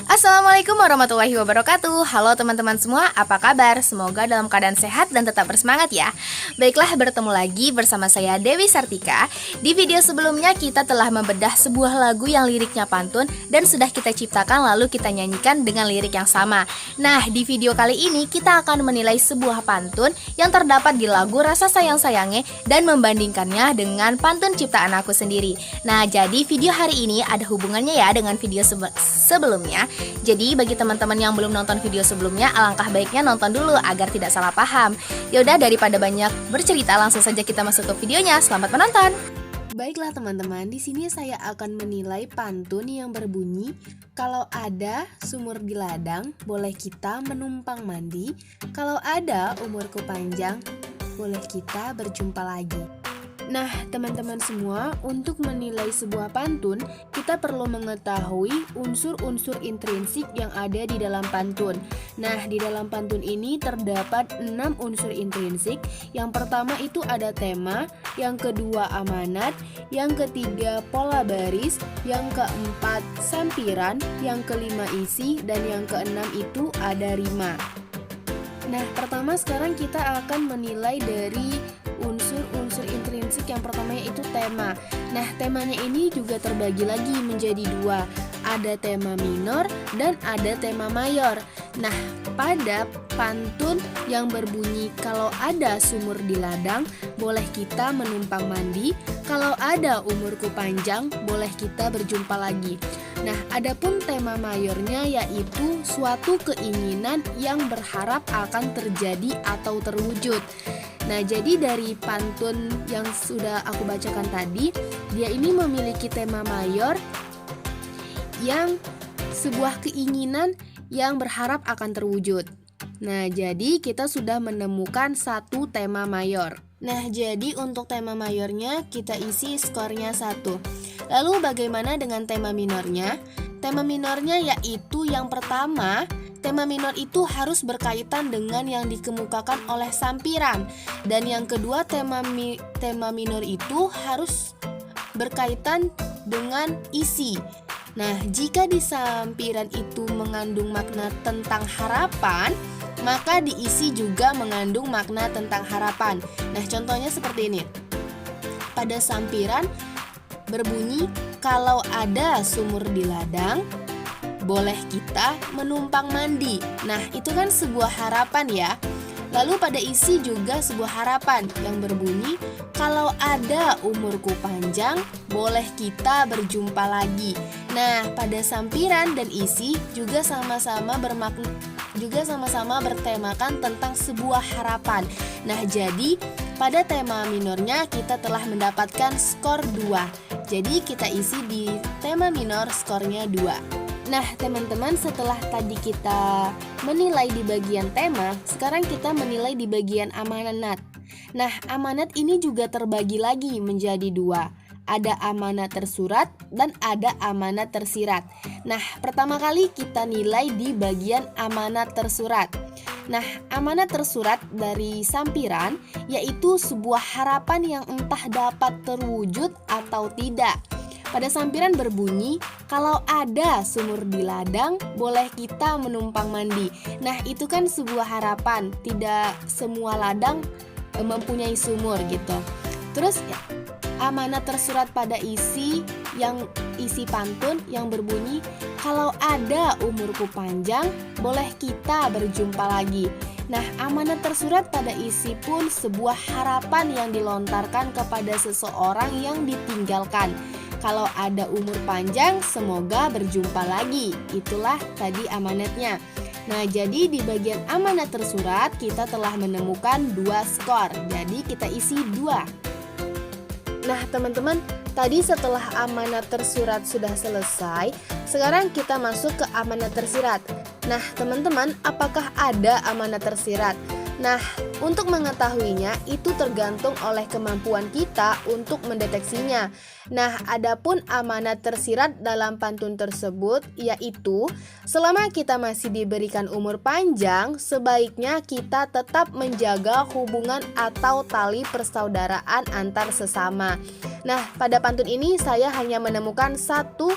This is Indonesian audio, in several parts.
Assalamualaikum warahmatullahi wabarakatuh. Halo teman-teman semua, apa kabar? Semoga dalam keadaan sehat dan tetap bersemangat ya. Baiklah, bertemu lagi bersama saya Dewi Sartika. Di video sebelumnya kita telah membedah sebuah lagu yang liriknya pantun dan sudah kita ciptakan lalu kita nyanyikan dengan lirik yang sama. Nah, di video kali ini kita akan menilai sebuah pantun yang terdapat di lagu Rasa Sayang Sayange dan membandingkannya dengan pantun ciptaan aku sendiri. Nah, jadi video hari ini ada hubungannya ya dengan video sebelumnya. Jadi bagi teman-teman yang belum nonton video sebelumnya, alangkah baiknya nonton dulu agar tidak salah paham. Yaudah, daripada banyak bercerita, langsung saja kita masuk ke videonya. Selamat menonton. Baiklah teman-teman, di sini saya akan menilai pantun yang berbunyi, kalau ada sumur di ladang, boleh kita menumpang mandi. Kalau ada umurku panjang, boleh kita berjumpa lagi. Nah, teman-teman semua, untuk menilai sebuah pantun, kita perlu mengetahui unsur-unsur intrinsik yang ada di dalam pantun. Nah, di dalam pantun ini terdapat 6 unsur intrinsik. Yang pertama itu ada tema, yang kedua amanat, yang ketiga pola baris, yang keempat sampiran, yang kelima isi, dan yang keenam itu ada rima. Nah, pertama sekarang kita akan menilai dari unsur-unsur intrinsik. Yang pertama yaitu tema. Nah, temanya ini juga terbagi lagi menjadi dua. Ada tema minor dan ada tema mayor. Nah, pada pantun yang berbunyi kalau ada sumur di ladang, boleh kita menumpang mandi. Kalau ada umurku panjang, boleh kita berjumpa lagi. Nah, adapun tema mayornya yaitu suatu keinginan yang berharap akan terjadi atau terwujud. Nah, jadi dari pantun yang sudah aku bacakan tadi, dia ini memiliki tema mayor yang sebuah keinginan yang berharap akan terwujud. Nah, jadi kita sudah menemukan satu tema mayor. Nah, jadi untuk tema mayornya kita isi skornya 1. Lalu bagaimana dengan tema minornya? Tema minornya yaitu yang pertama, tema minor itu harus berkaitan dengan yang dikemukakan oleh sampiran. Dan yang kedua, tema minor itu harus berkaitan dengan isi. Nah, jika di sampiran itu mengandung makna tentang harapan, maka diisi juga mengandung makna tentang harapan. Nah, contohnya seperti ini. Pada sampiran berbunyi, kalau ada sumur di ladang, boleh kita menumpang mandi. Nah, itu kan sebuah harapan ya. Lalu pada isi juga sebuah harapan yang berbunyi, kalau ada umurku panjang, boleh kita berjumpa lagi. Nah, pada sampiran dan isi juga sama-sama bertemakan tentang sebuah harapan. Nah, jadi pada tema minornya kita telah mendapatkan skor 2. Jadi kita isi di tema minor skornya 2. Nah, teman-teman, setelah tadi kita menilai di bagian tema, sekarang kita menilai di bagian amanat. Nah, amanat ini juga terbagi lagi menjadi 2. Ada amanat tersurat dan ada amanat tersirat. Nah, pertama kali kita nilai di bagian amanat tersurat. Nah, amanat tersurat dari sampiran yaitu sebuah harapan yang entah dapat terwujud atau tidak. Pada sampiran berbunyi, kalau ada sumur di ladang, boleh kita menumpang mandi. Nah, itu kan sebuah harapan, tidak semua ladang mempunyai sumur gitu. Terus amanat tersurat pada isi pantun yang berbunyi, kalau ada umurku panjang, boleh kita berjumpa lagi. Nah, amanat tersurat pada isi pun sebuah harapan yang dilontarkan kepada seseorang yang ditinggalkan. Kalau ada umur panjang, semoga berjumpa lagi. Itulah tadi amanatnya. Nah, jadi di bagian amanat tersurat kita telah menemukan 2 skor. Jadi kita isi 2. Nah, teman-teman, tadi setelah amanat tersurat sudah selesai, sekarang kita masuk ke amanat tersirat. Nah, teman-teman, apakah ada amanat tersirat? Nah, Untuk mengetahuinya itu tergantung oleh kemampuan kita untuk mendeteksinya. Nah, adapun amanat tersirat dalam pantun tersebut yaitu selama kita masih diberikan umur panjang, sebaiknya kita tetap menjaga hubungan atau tali persaudaraan antar sesama. Nah, pada pantun ini saya hanya menemukan satu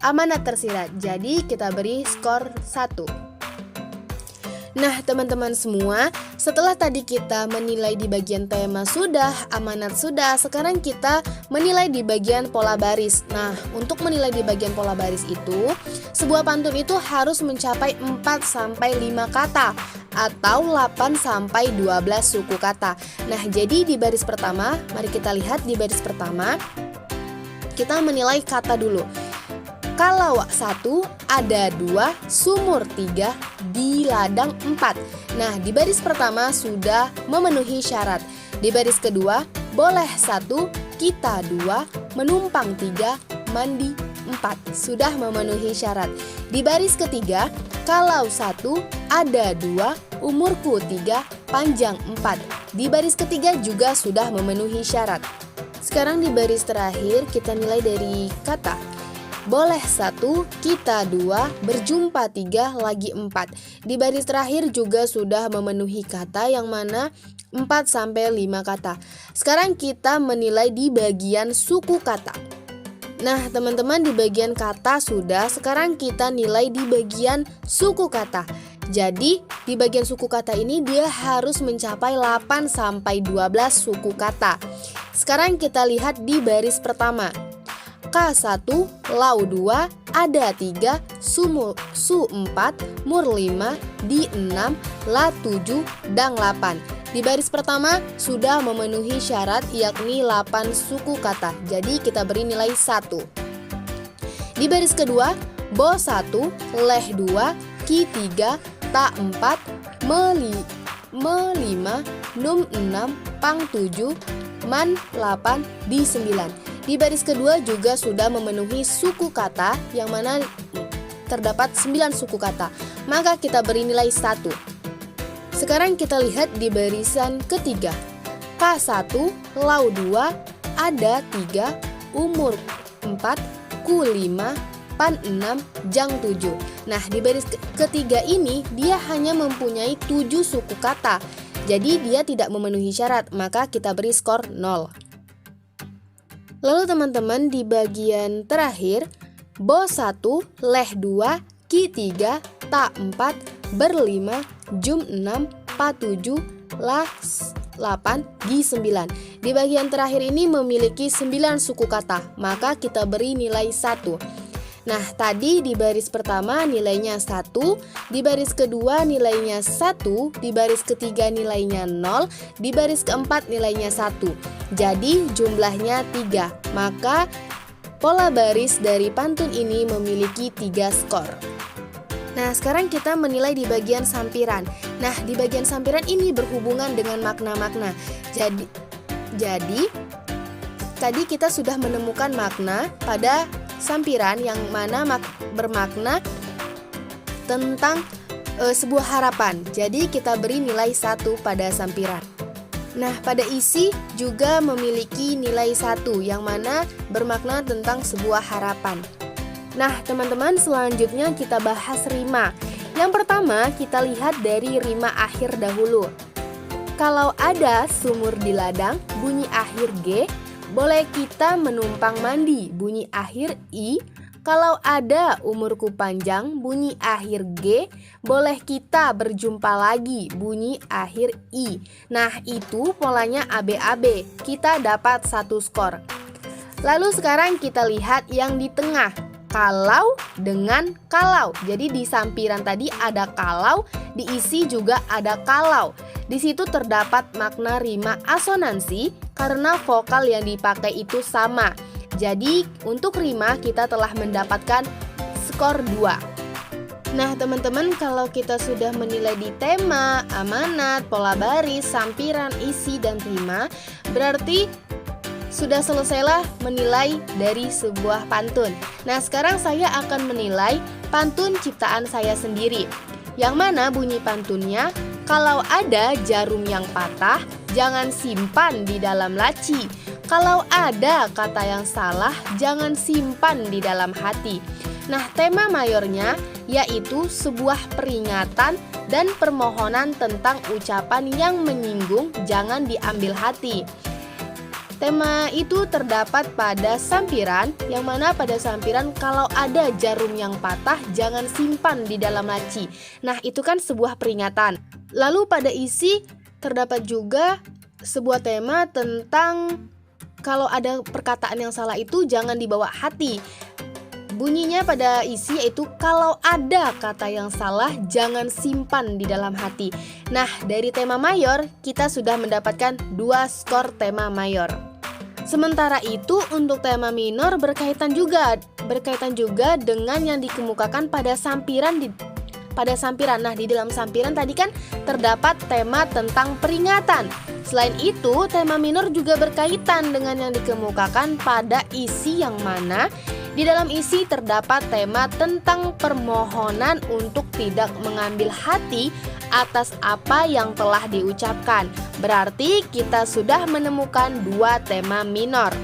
amanat tersirat, jadi kita beri skor 1. Nah, teman-teman semua, setelah tadi kita menilai di bagian tema sudah, amanat sudah, sekarang kita menilai di bagian pola baris. Nah, untuk menilai di bagian pola baris itu, sebuah pantun itu harus mencapai 4-5 kata atau 8-12 suku kata. Nah, jadi di baris pertama, mari kita lihat di baris pertama, kita menilai kata dulu. Kalau 1, ada 2, sumur 3, di ladang 4. Nah, di baris pertama sudah memenuhi syarat. Di baris kedua, boleh 1, kita 2, menumpang 3, mandi 4. Sudah memenuhi syarat. Di baris ketiga, kalau 1, ada 2, umurku 3, panjang 4. Di baris ketiga juga sudah memenuhi syarat. Sekarang di baris terakhir kita nilai dari kata. Boleh 1, kita 2, berjumpa 3, lagi 4. Di baris terakhir juga sudah memenuhi kata yang mana 4-5 kata. Sekarang kita menilai di bagian suku kata. Nah, teman-teman, di bagian kata sudah, sekarang kita nilai di bagian suku kata. Jadi, di bagian suku kata ini dia harus mencapai 8-12 suku kata. Sekarang kita lihat di baris pertama. K1, lau 2, ada 3, su 4, mur 5, di 6, la 7, dang 8. Di baris pertama sudah memenuhi syarat yakni 8 suku kata. Jadi kita beri nilai 1. Di baris kedua, bo 1, leh 2, ki 3, ta 4, me 5, num 6, pang 7, man 8, di 9. Di baris kedua juga sudah memenuhi suku kata yang mana terdapat 9 suku kata. Maka kita beri nilai 1. Sekarang kita lihat di barisan ketiga. K1, lau 2, ada 3, umur 4, ku 5, pan 6, jang 7. Nah, di baris ketiga ini dia hanya mempunyai 7 suku kata. Jadi dia tidak memenuhi syarat, maka kita beri skor 0. Lalu teman-teman di bagian terakhir, bo 1, leh 2, ki 3, ta 4, ber 5, jum 6, pa 7, la 8, gi 9. Di bagian terakhir ini memiliki 9 suku kata, maka kita beri nilai 1. Nah, tadi di baris pertama nilainya 1, di baris kedua nilainya 1, di baris ketiga nilainya 0, di baris keempat nilainya 1. Jadi jumlahnya 3. Maka pola baris dari pantun ini memiliki 3 skor. Nah, sekarang kita menilai di bagian sampiran. Nah, di bagian sampiran ini berhubungan dengan makna-makna. Jadi tadi kita sudah menemukan makna pada sampiran yang mana bermakna tentang sebuah harapan. Jadi kita beri nilai 1 pada sampiran. Nah, pada isi juga memiliki nilai 1 yang mana bermakna tentang sebuah harapan. Nah, teman-teman, selanjutnya kita bahas rima. Yang pertama kita lihat dari rima akhir dahulu. Kalau ada sumur di ladang, bunyi akhir G, boleh kita menumpang mandi, bunyi akhir I. Kalau ada umurku panjang, bunyi akhir G, boleh kita berjumpa lagi, bunyi akhir I. Nah, itu polanya ABAB. Kita dapat 1 skor. Lalu sekarang kita lihat yang di tengah. Kalau dengan kalau. Jadi di sampiran tadi ada kalau, di isi juga ada kalau. Di situ terdapat makna rima asonansi karena vokal yang dipakai itu sama. Jadi untuk rima kita telah mendapatkan skor 2. Nah, teman-teman, kalau kita sudah menilai di tema, amanat, pola baris, sampiran, isi, dan rima, berarti sudah selesailah menilai dari sebuah pantun. Nah, sekarang saya akan menilai pantun ciptaan saya sendiri. Yang mana bunyi pantunnya, Kalau ada jarum yang patah, jangan simpan di dalam laci. Kalau ada kata yang salah, jangan simpan di dalam hati. Nah, tema mayornya yaitu sebuah peringatan dan permohonan tentang ucapan yang menyinggung jangan diambil hati. Tema itu terdapat pada sampiran, yang mana pada sampiran kalau ada jarum yang patah jangan simpan di dalam laci. Nah, itu kan sebuah peringatan. Lalu pada isi terdapat juga sebuah tema tentang kalau ada perkataan yang salah itu jangan dibawa hati. Bunyinya pada isi yaitu kalau ada kata yang salah jangan simpan di dalam hati. Nah, dari tema mayor kita sudah mendapatkan 2 skor tema mayor. Sementara itu untuk tema minor berkaitan juga dengan yang dikemukakan pada sampiran Nah, di dalam sampiran tadi kan terdapat tema tentang peringatan. Selain itu, tema minor juga berkaitan dengan yang dikemukakan pada isi, yang mana di dalam isi terdapat tema tentang permohonan untuk tidak mengambil hati atas apa yang telah diucapkan. Berarti kita sudah menemukan 2 tema minor.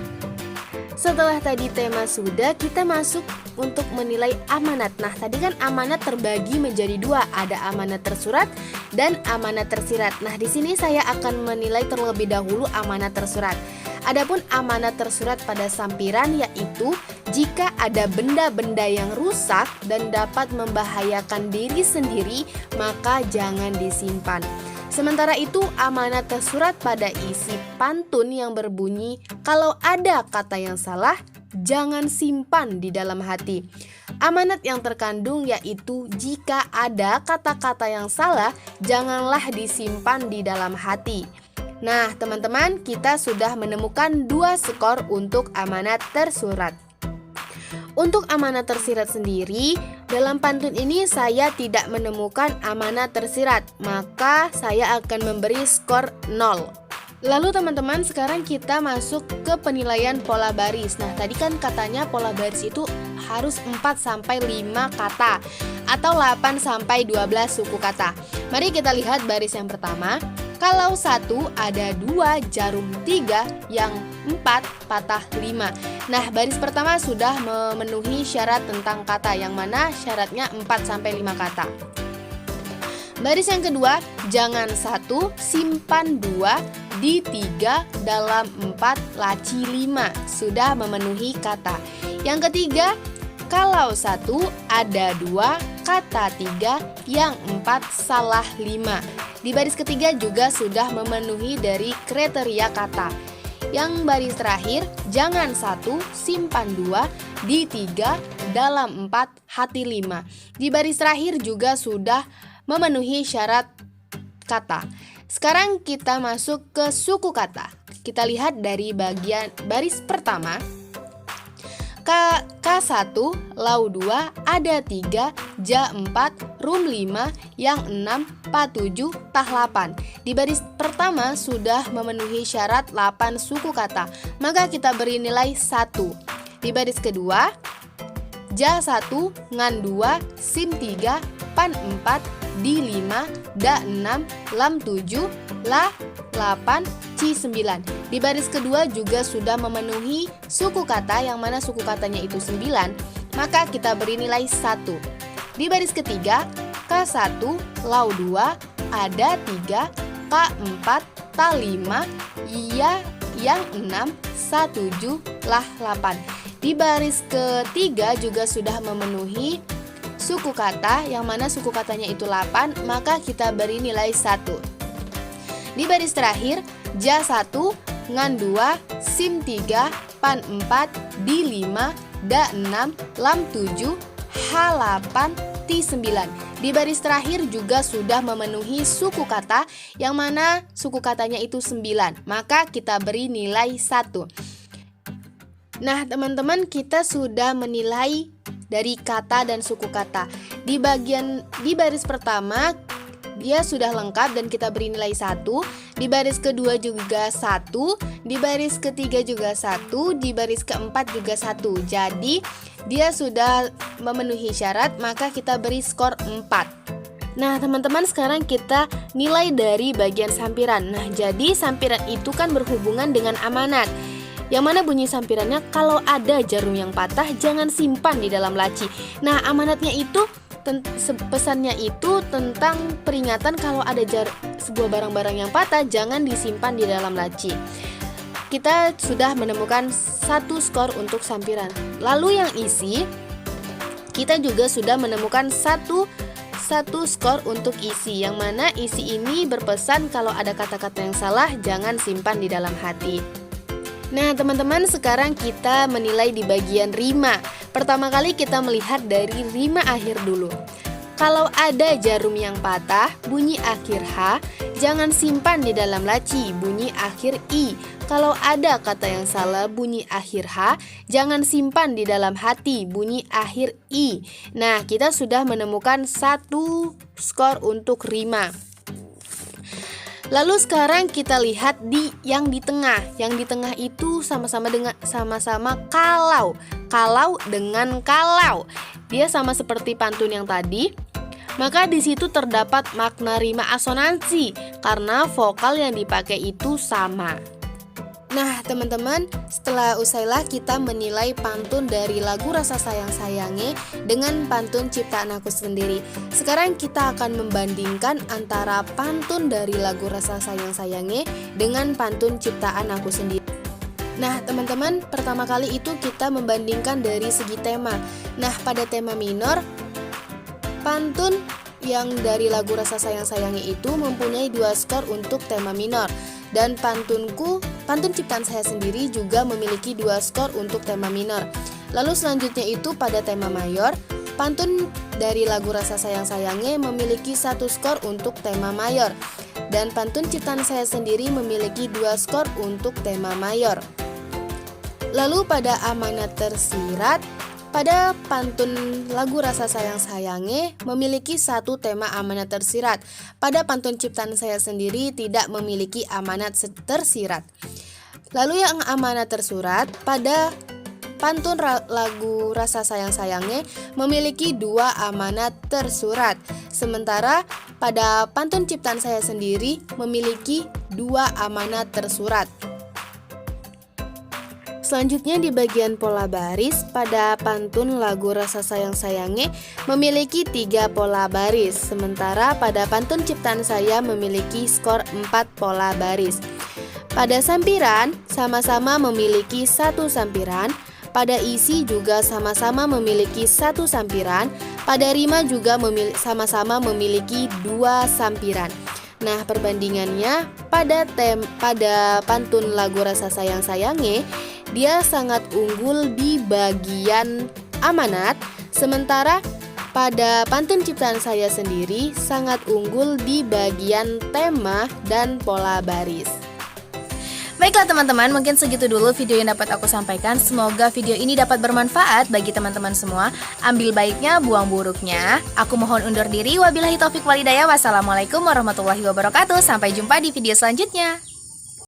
Setelah tadi tema sudah, kita masuk untuk menilai amanat. Nah, tadi kan amanat terbagi menjadi 2, ada amanat tersurat dan amanat tersirat. Nah, di sini saya akan menilai terlebih dahulu amanat tersurat. Adapun amanat tersurat pada sampiran yaitu jika ada benda-benda yang rusak dan dapat membahayakan diri sendiri, maka jangan disimpan. Sementara itu, amanat tersurat pada isi pantun yang berbunyi kalau ada kata yang salah, jangan simpan di dalam hati. Amanat yang terkandung yaitu jika ada kata-kata yang salah, janganlah disimpan di dalam hati. Nah, teman-teman, kita sudah menemukan 2 skor untuk amanat tersurat. Untuk amanat tersirat sendiri, dalam pantun ini saya tidak menemukan amanat tersirat, maka saya akan memberi skor 0. Lalu teman-teman, sekarang kita masuk ke penilaian pola baris. Nah, tadi kan katanya pola baris itu harus 4-5 kata atau 8-12 suku kata. Mari kita lihat baris yang pertama. Kalau 1 ada 2 jarum 3, yang 4 patah 5. Nah, baris pertama sudah memenuhi syarat tentang kata, yang mana syaratnya 4-5 kata. Baris yang kedua, jangan 1, simpan 2, di 3, dalam 4, laci 5. Sudah memenuhi kata. Yang ketiga, kalau 1 ada 2, kata 3, yang 4 salah 5. Di baris ketiga juga sudah memenuhi dari kriteria kata. Yang baris terakhir, jangan 1, simpan 2, di 3, dalam 4, hati 5. Di baris terakhir juga sudah memenuhi syarat kata. Sekarang kita masuk ke suku kata. Kita lihat dari bagian baris pertama. K1, lau 2, ada 3, ja 4, rum 5, yang 6, pa 7, tah 8. Di baris pertama sudah memenuhi syarat 8 suku kata, maka kita beri nilai 1. Di baris kedua, ja 1, ngan 2, sim 3, pan 4, di 5, da 6, lam 7, la 8, ci 9. Di baris kedua juga sudah memenuhi suku kata, yang mana suku katanya itu 9, maka kita beri nilai 1. Di baris ketiga, K1, lau 2, ada 3, ka 4, ta 5, iya yang 6, sa 7, lah 8. Di baris ketiga juga sudah memenuhi suku kata, yang mana suku katanya itu 8, maka kita beri nilai 1. Di baris terakhir, ja 1, ngan 2, sim 3, pan 4, di 5, da 6, lam 7, h 8, ti 9. Di baris terakhir juga sudah memenuhi suku kata, yang mana suku katanya itu 9, maka kita beri nilai 1. Nah, teman-teman, kita sudah menilai dari kata dan suku kata. Di baris pertama dia sudah lengkap dan kita beri nilai 1. Di baris kedua juga 1, di baris ketiga juga 1, di baris keempat juga 1. Jadi dia sudah memenuhi syarat, maka kita beri skor 4. Nah, teman-teman, sekarang kita nilai dari bagian sampiran. Nah, jadi sampiran itu kan berhubungan dengan amanat. Yang mana bunyi sampirannya, kalau ada jarum yang patah jangan simpan di dalam laci. Nah, amanatnya itu pesannya itu tentang peringatan kalau ada sebuah barang-barang yang patah jangan disimpan di dalam laci. Kita sudah menemukan 1 skor untuk sampiran. Lalu yang isi, kita juga sudah menemukan satu skor untuk isi, yang mana isi ini berpesan kalau ada kata-kata yang salah jangan simpan di dalam hati. Nah, teman-teman, sekarang kita menilai di bagian rima. Pertama kali kita melihat dari rima akhir dulu. Kalau ada jarum yang patah, bunyi akhir H, jangan simpan di dalam laci, bunyi akhir I. Kalau ada kata yang salah, bunyi akhir H, jangan simpan di dalam hati, bunyi akhir I. Nah, kita sudah menemukan 1 skor untuk rima. Lalu sekarang kita lihat yang di tengah. Yang di tengah itu sama-sama kalau. Kalau dengan kalau. Dia sama seperti pantun yang tadi. Maka di situ terdapat makna rima asonansi karena vokal yang dipakai itu sama. Nah, teman-teman, setelah usailah kita menilai pantun dari lagu Rasa Sayang Sayange dengan pantun ciptaan aku sendiri. Sekarang kita akan membandingkan antara pantun dari lagu Rasa Sayang Sayange dengan pantun ciptaan aku sendiri. Nah, teman-teman, pertama kali itu kita membandingkan dari segi tema. Nah, pada tema minor, pantun yang dari lagu Rasa Sayang Sayange itu mempunyai 2 skor untuk tema minor. Dan pantun ciptaan saya sendiri juga memiliki 2 skor untuk tema minor. Lalu selanjutnya itu pada tema mayor, pantun dari lagu Rasa Sayang Sayange memiliki 1 skor untuk tema mayor. Dan pantun ciptaan saya sendiri memiliki 2 skor untuk tema mayor. Lalu pada amanat tersirat, pada pantun lagu Rasa Sayang Sayange memiliki 1 tema amanat tersirat. Pada pantun ciptaan saya sendiri tidak memiliki amanat tersirat. Lalu yang amanat tersurat, pada pantun lagu Rasa Sayang Sayange memiliki 2 amanat tersurat. Sementara pada pantun ciptaan saya sendiri memiliki 2 amanat tersurat. Selanjutnya di bagian pola baris, pada pantun lagu Rasa Sayang Sayange memiliki 3 pola baris. Sementara pada pantun ciptaan saya memiliki skor 4 pola baris. Pada sampiran, sama-sama memiliki 1 sampiran. Pada isi juga sama-sama memiliki 1 sampiran. Pada rima juga sama-sama memiliki 2 sampiran. Nah, perbandingannya pada pantun lagu Rasa Sayang Sayange, dia sangat unggul di bagian amanat, sementara pada pantun ciptaan saya sendiri sangat unggul di bagian tema dan pola baris. Baiklah teman-teman, mungkin segitu dulu video yang dapat aku sampaikan. Semoga video ini dapat bermanfaat bagi teman-teman semua. Ambil baiknya, buang buruknya. Aku mohon undur diri. Wabillahi taufik walhidayah. Wassalamualaikum warahmatullahi wabarakatuh. Sampai jumpa di video selanjutnya.